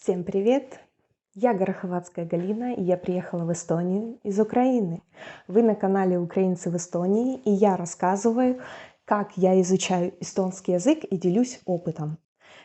Всем привет! Я Гороховацкая Галина, и я приехала в Эстонию из Украины. Вы на канале «Украинцы в Эстонии», и я рассказываю, как я изучаю эстонский язык и делюсь опытом.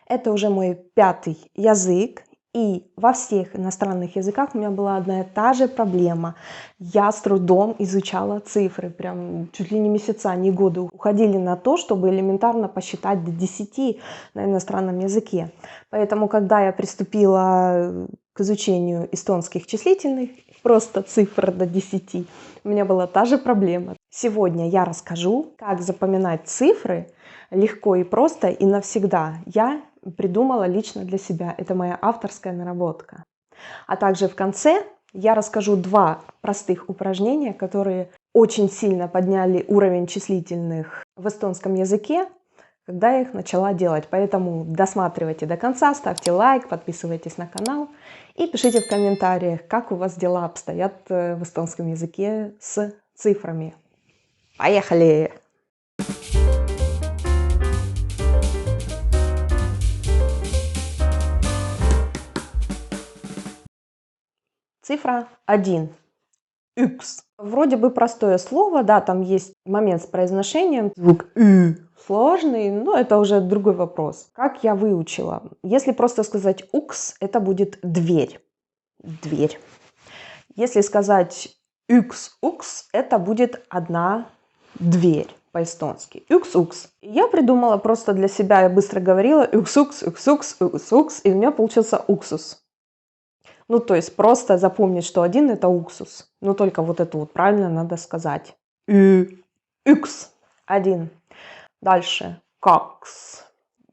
Это уже мой 5-й язык, и во всех иностранных языках у меня была одна и та же проблема. Я с трудом изучала цифры, прям чуть ли не месяца, не годы уходили на то, чтобы элементарно посчитать до 10 на иностранном языке. Поэтому, когда я приступила к изучению эстонских числительных, просто цифр до 10, у меня была та же проблема. Сегодня я расскажу, как запоминать цифры легко и просто и навсегда. Я придумала лично для себя. Это моя авторская наработка. А также в конце я расскажу 2 простых упражнения, которые очень сильно подняли уровень числительных в эстонском языке, когда я их начала делать. Поэтому досматривайте до конца, ставьте лайк, подписывайтесь на канал и пишите в комментариях, как у вас дела обстоят в эстонском языке с цифрами. Поехали! Цифра 1. X. Вроде бы простое слово, да, там есть момент с произношением, звук «ы» сложный, но это уже другой вопрос. Как я выучила? Если просто сказать «укс», это будет «дверь». Дверь. Если сказать «укс», это будет одна дверь по-эстонски. «Укс». Я придумала просто для себя, я быстро говорила «укс», и у меня получился «уксус». Ну, то есть просто запомнить, что один это уксус. Но только вот это вот правильно надо сказать. Укс. Один. Дальше. Какс.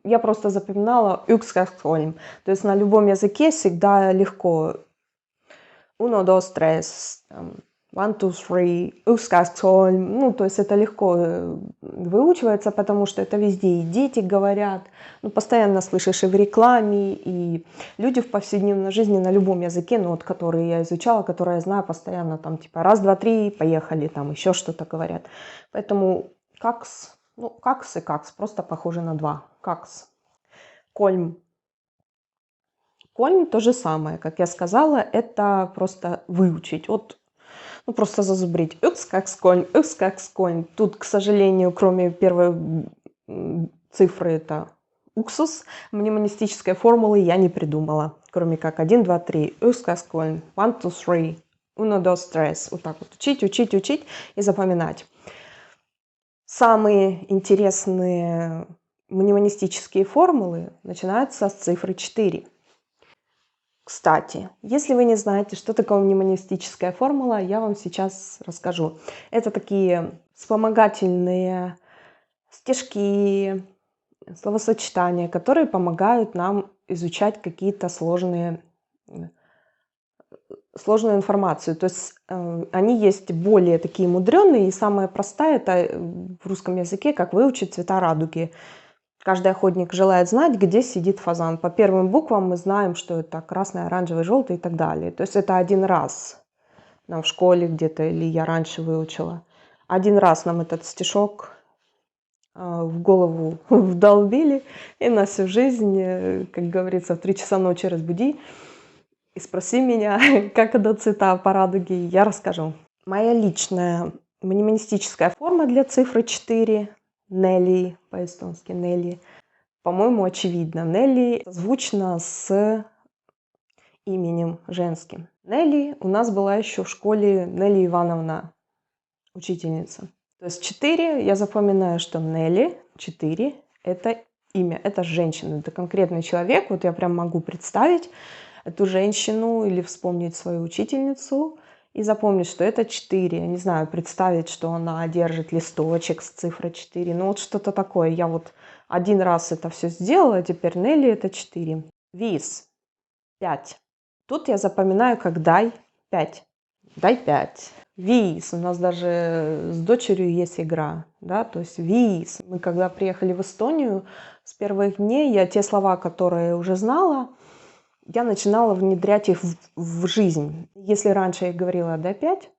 Я просто запоминала укс как скольм. То есть на любом языке всегда легко. Uno, dos, tres. One, two, three. Укс как скольм. Ну, то есть это легко выучивается, потому что это везде и дети говорят. Ну, постоянно слышишь и в рекламе, и люди в повседневной жизни на любом языке, ну, вот, которые я изучала, которые я знаю, постоянно там типа раз, два, три, поехали, там еще что-то говорят. Поэтому какс, ну, какс и какс, просто похожи на два. Какс. Кольм. Кольм то же самое, как я сказала, это просто выучить. Вот, ну, просто зазубрить. Укс как скольм, укс как скольм. Тут, к сожалению, кроме первой цифры, это уксус, мнемонистической формулы я не придумала. Кроме как 1, 2, 3. Укс как скольм. 1, 2, 3. Uno, dos, tres. Вот так вот учить, учить, учить и запоминать. Самые интересные мнемонистические формулы начинаются с цифры 4. Кстати, если вы не знаете, что такое мнемонистическая формула, я вам сейчас расскажу. Это такие вспомогательные стишки, словосочетания, которые помогают нам изучать какие-то сложную информацию. То есть они есть более такие мудреные, и самая простая это в русском языке, как выучить цвета радуги. Каждый охотник желает знать, где сидит фазан. По первым буквам мы знаем, что это красный, оранжевый, желтый и так далее. То есть это один раз нам в школе где-то, или я раньше выучила. Один раз нам этот стишок в голову вдолбили, и на всю жизнь, как говорится, в 3 часа ночи разбуди и спроси меня, как это цвета по радуге, я расскажу. Моя личная мнемонистическая форма для цифры 4 Нелли, по-эстонски Нелли, по-моему, очевидно. Нелли созвучно с именем женским. Нелли у нас была еще в школе Нелли Ивановна, учительница. То есть 4, я запоминаю, что Нелли 4 это имя, это женщина, это конкретный человек. Вот я прям могу представить эту женщину или вспомнить свою учительницу и запомнить, что это 4. Я не знаю, представить, что она держит листочек с цифрой 4. Ну вот что-то такое. Я вот один раз это все сделала, теперь Нелли это 4. Виз 5. Тут я запоминаю, как дай 5. Дай 5. Виз. У нас даже с дочерью есть игра. Да? То есть виз. Мы когда приехали в Эстонию, с первых дней я те слова, которые уже знала, я начинала внедрять их в жизнь. Если раньше я говорила дай 5,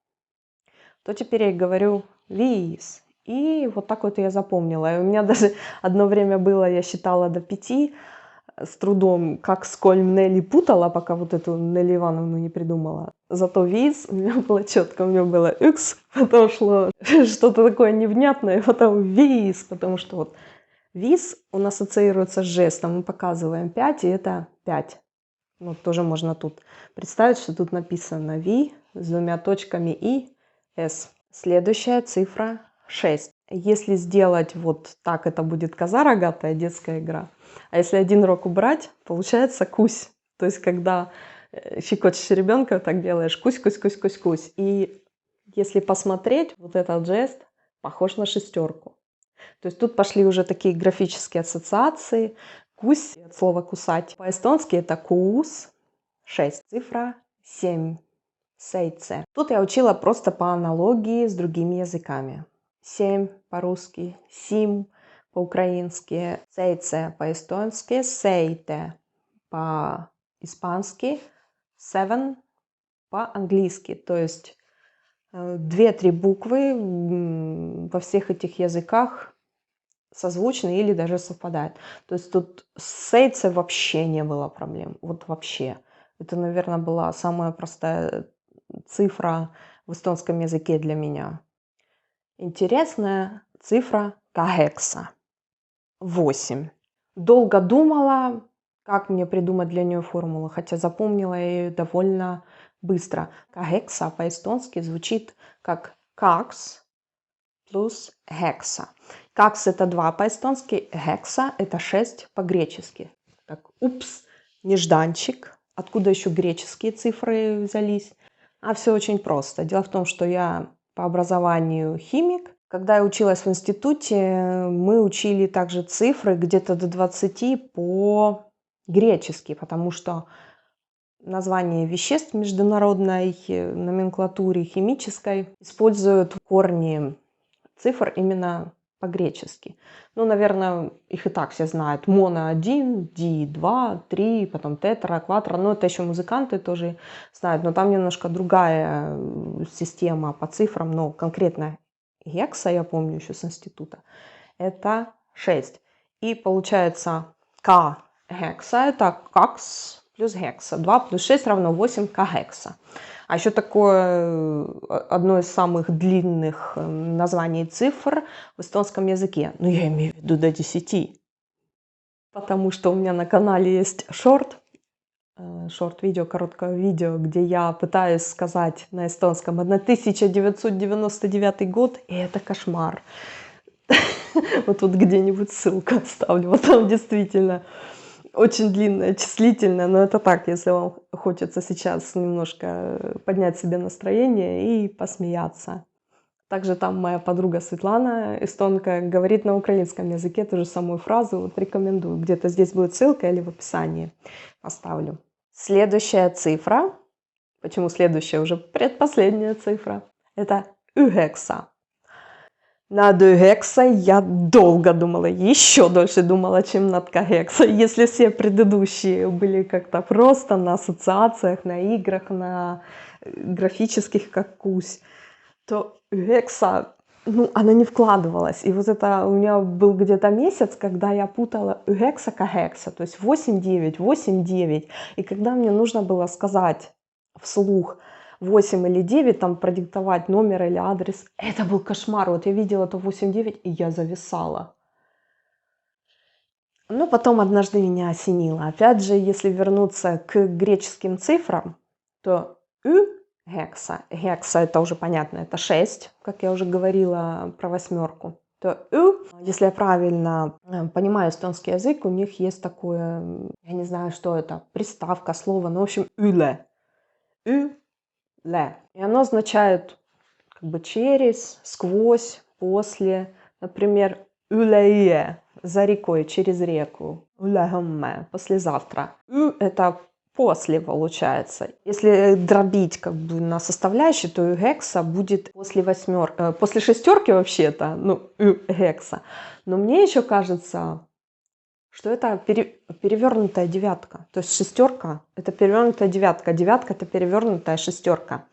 то теперь я говорю виз. И вот так вот я запомнила. И у меня даже одно время было, я считала до 5, с трудом, как сколь Нелли путала, пока вот эту Нелли Ивановну не придумала. Зато виз у меня было четко, у меня было X, потом шло что-то такое невнятное, потом виз, потому что вот виз у нас ассоциируется с жестом, мы показываем 5, и это 5. Ну, тоже можно тут представить, что тут написано V с двумя точками и S. Следующая цифра 6. Если сделать вот так, это будет коза рогатая, детская игра. А если один рог убрать, получается кусь. То есть, когда щекочешь ребенка, так делаешь кусь, кусь, кусь, кусь, кусь. И если посмотреть, вот этот жест похож на шестерку. То есть тут пошли уже такие графические ассоциации. Кусь от слова кусать. По-эстонски это куус. 6. Цифра 7. Сейце. Тут я учила просто по аналогии с другими языками. 7 по-русски, сим по-украински, сейце по-эстонски, сейте по-испански, seven по-английски. То есть 2-3 буквы во всех этих языках созвучны или даже совпадают. То есть тут с сейце вообще не было проблем. Вот вообще. Это, наверное, была самая простая цифра в эстонском языке для меня. Интересная цифра кахекса. 8. Долго думала, как мне придумать для нее формулу, хотя запомнила я ее довольно быстро. Кахекса по-эстонски звучит как какс плюс хекса. Какс это 2 по-эстонски, хекса это 6 по-гречески. Так, упс, нежданчик. Откуда еще греческие цифры взялись? А все очень просто. Дело в том, что я по образованию химик. Когда я училась в институте, мы учили также цифры где-то до 20 по-гречески, потому что название веществ в международной номенклатуре химической используют корни цифр именно по-гречески. Ну, наверное, их и так все знают. Моно 1, ди 2, 3, потом тетра, квадра. Ну, это еще музыканты тоже знают. Но там немножко другая система по цифрам. Но конкретно гекса, я помню еще с института, это 6. И получается к гекса это какс плюс гекса. 2 плюс 6 равно 8 кагекса. А еще такое одно из самых длинных названий цифр в эстонском языке. Ну, я имею в виду до 10. Потому что у меня на канале есть шорт-видео, короткое видео, где я пытаюсь сказать на эстонском 1999 год, и это кошмар. Вот тут где-нибудь ссылку оставлю. Вот там действительно очень длинная, числительная, но это так, если вам хочется сейчас немножко поднять себе настроение и посмеяться. Также там моя подруга Светлана, эстонка, говорит на украинском языке ту же самую фразу. Вот рекомендую. Где-то здесь будет ссылка или в описании поставлю. Следующая цифра, почему следующая, уже предпоследняя цифра, это yheksa. Над yheksa я долго думала, еще дольше думала, чем над kaheksa. Если все предыдущие были как-то просто на ассоциациях, на играх, на графических, как кусь, то yheksa, ну, она не вкладывалась. И вот это у меня был где-то месяц, когда я путала yheksa, kaheksa, то есть 8-9, 8-9. И когда мне нужно было сказать вслух 8 или 9, там продиктовать номер или адрес, это был кошмар. Вот я видела это 8-9, и я зависала. Но потом однажды меня осенило. Опять же, если вернуться к греческим цифрам, то гекса. Гекса это уже понятно, это 6, как я уже говорила про восьмерку. То если я правильно понимаю эстонский язык, у них есть такое, я не знаю, что это, приставка, слово, ну, в общем, ylе. Ylе. И оно означает как бы через, сквозь, после. Например, ylее, за рекой, через реку. Ylehomме, послезавтра. Это после получается. Если дробить как бы на составляющие, то гекса будет после шестерки вообще-то, ну, гекса. Но мне еще кажется, что это перевернутая девятка. То есть шестерка это перевернутая девятка, девятка это перевернутая шестерка.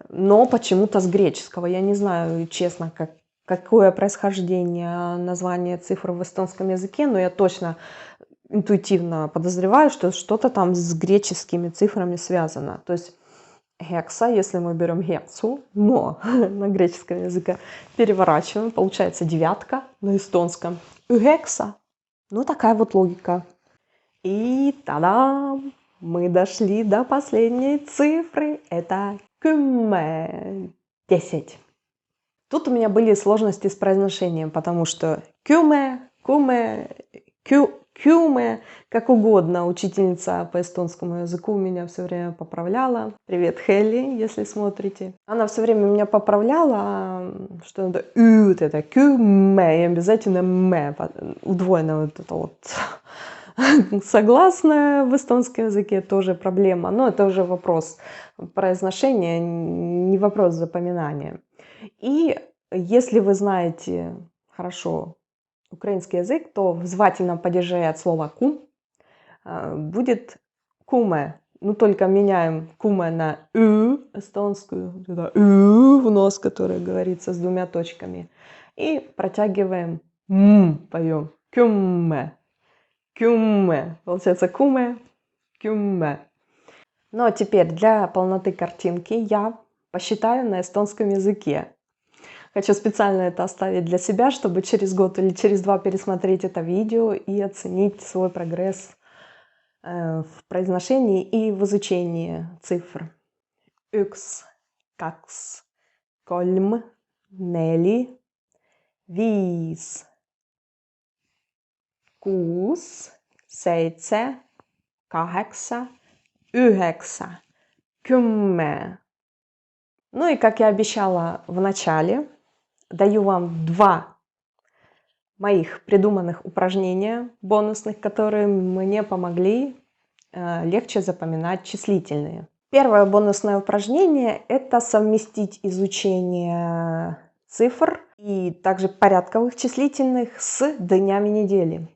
Но почему-то с греческого. Я не знаю, честно, какое происхождение названия цифр в эстонском языке, но я точно интуитивно подозреваю, что что-то там с греческими цифрами связано. То есть гекса, если мы берем гексу, но на греческом языке переворачиваем, получается девятка на эстонском. Гекса. Ну, такая вот логика. И та-дам! Мы дошли до последней цифры. Это 10. Тут у меня были сложности с произношением, потому что кюме, кюме, как угодно. Учительница по эстонскому языку меня все время поправляла. Привет, Хелли, если смотрите. Она все время меня поправляла, что надо вот это кюме, и обязательно ме, удвоено вот это вот. Согласная в эстонском языке тоже проблема, но это уже вопрос произношения, не вопрос запоминания. И если вы знаете хорошо украинский язык, то в звательном падеже от слова «кум» будет «куме». Ну, только меняем «куме» на «ü», эстонскую, «ü» в нос, который говорится с двумя точками, и протягиваем поем «кюмме». Кюмме. Получается куме, кюмме. Ну а теперь для полноты картинки я посчитаю на эстонском языке. Хочу специально это оставить для себя, чтобы через год или через два пересмотреть это видео и оценить свой прогресс в произношении и в изучении цифр. Üks, kaks, kolm, neli, viis, kuus, seitse, 8, 9, 10. Ну и как я обещала в начале, даю вам 2 моих придуманных упражнения бонусных, которые мне помогли легче запоминать числительные. Первое бонусное упражнение – это совместить изучение цифр и также порядковых числительных с днями недели.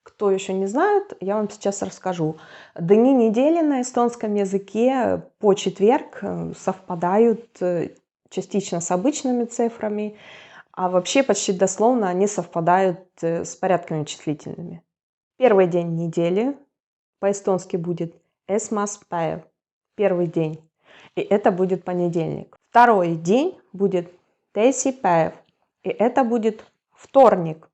Кто еще не знает, я вам сейчас расскажу. Дни недели на эстонском языке по четверг совпадают частично с обычными цифрами, а вообще почти дословно они совпадают с порядковыми числительными. Первый день недели по-эстонски будет esmaspäev, первый день, и это будет понедельник. Второй день будет teisipäev, и это будет вторник.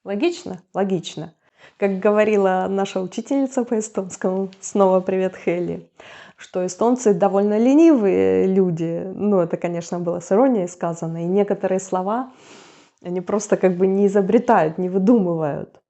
Логично? Логично. Как говорила наша учительница по эстонскому, снова привет, Хелли, что эстонцы довольно ленивые люди. Ну, это, конечно, было с иронией сказано. И некоторые слова они просто как бы не изобретают, не выдумывают,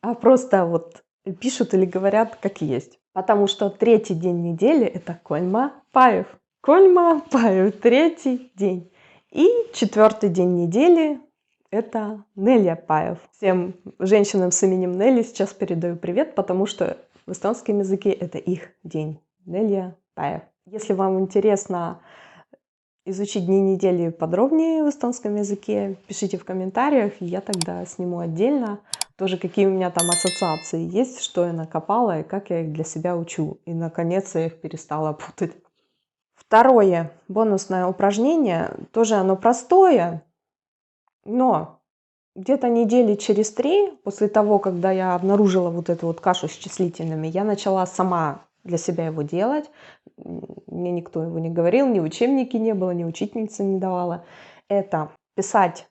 а просто вот пишут или говорят как есть. Потому что третий день недели – это кольма-паев. Кольма-паев, третий день. И четвертый день недели – это Нелля-паев. Всем женщинам с именем Нелли сейчас передаю привет, потому что в эстонском языке это их день. Нелля-паев. Если вам интересно изучить дни недели подробнее в эстонском языке, пишите в комментариях, и я тогда сниму отдельно тоже, какие у меня там ассоциации есть, что я накопала и как я их для себя учу. И, наконец, я их перестала путать. Второе бонусное упражнение, тоже оно простое, но где-то недели через 3, после того, когда я обнаружила вот эту вот кашу с числительными, я начала сама для себя его делать. Мне никто его не говорил, ни в учебнике не было, ни учительница не давала. Это писать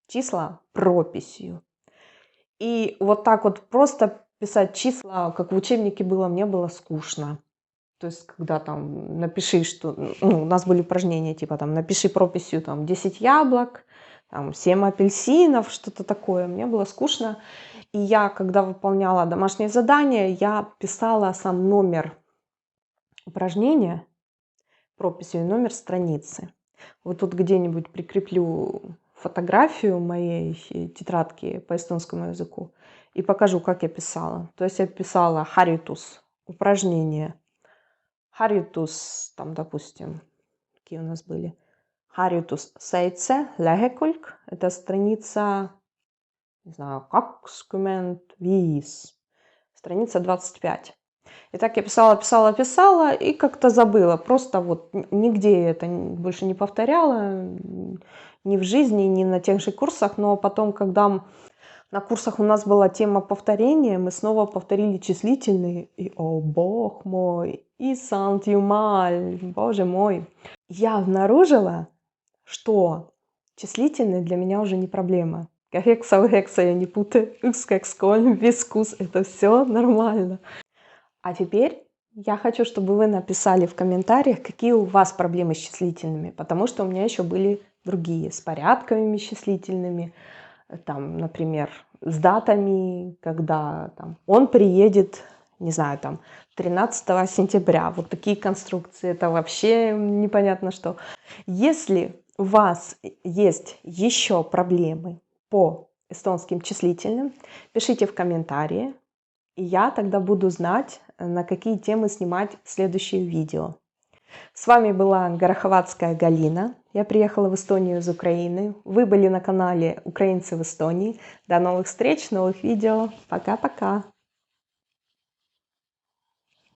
числа прописью. И вот так вот просто писать числа, как в учебнике было, мне было скучно. То есть, когда там напиши, что... Ну, у нас были упражнения, типа там напиши прописью там 10 яблок, там 7 апельсинов, что-то такое. Мне было скучно. И я, когда выполняла домашнее задание, я писала сам номер упражнения прописью и номер страницы. Вот тут где-нибудь прикреплю фотографию моей тетрадки по эстонскому языку и покажу, как я писала. То есть я писала харитус, упражнение. Харитус, там, допустим, какие у нас были. Харитус seitse lehekülg, это страница, не знаю, 25, страница 25. И так я писала, и как-то забыла. Просто вот нигде я это больше не повторяла, ни в жизни, ни на тех же курсах. Но потом, когда На курсах у нас была тема повторения, мы снова повторили числительные, и, о бог мой, и сантюмаль, боже мой. Я обнаружила, что числительные для меня уже не проблема. Хекса, хекса я не путаю, икс, кекс, коль, вискус, это все нормально. А теперь я хочу, чтобы вы написали в комментариях, какие у вас проблемы с числительными, потому что у меня еще были другие, с порядковыми числительными, там, например, с датами, когда там, он приедет, не знаю, там, 13 сентября. Вот такие конструкции, это вообще непонятно что. Если у вас есть еще проблемы по эстонским числительным, пишите в комментарии, и я тогда буду знать, на какие темы снимать следующие видео. С вами была Гороховатская Галина. Я приехала в Эстонию из Украины. Вы были на канале «Украинцы в Эстонии». До новых встреч, новых видео. Пока-пока!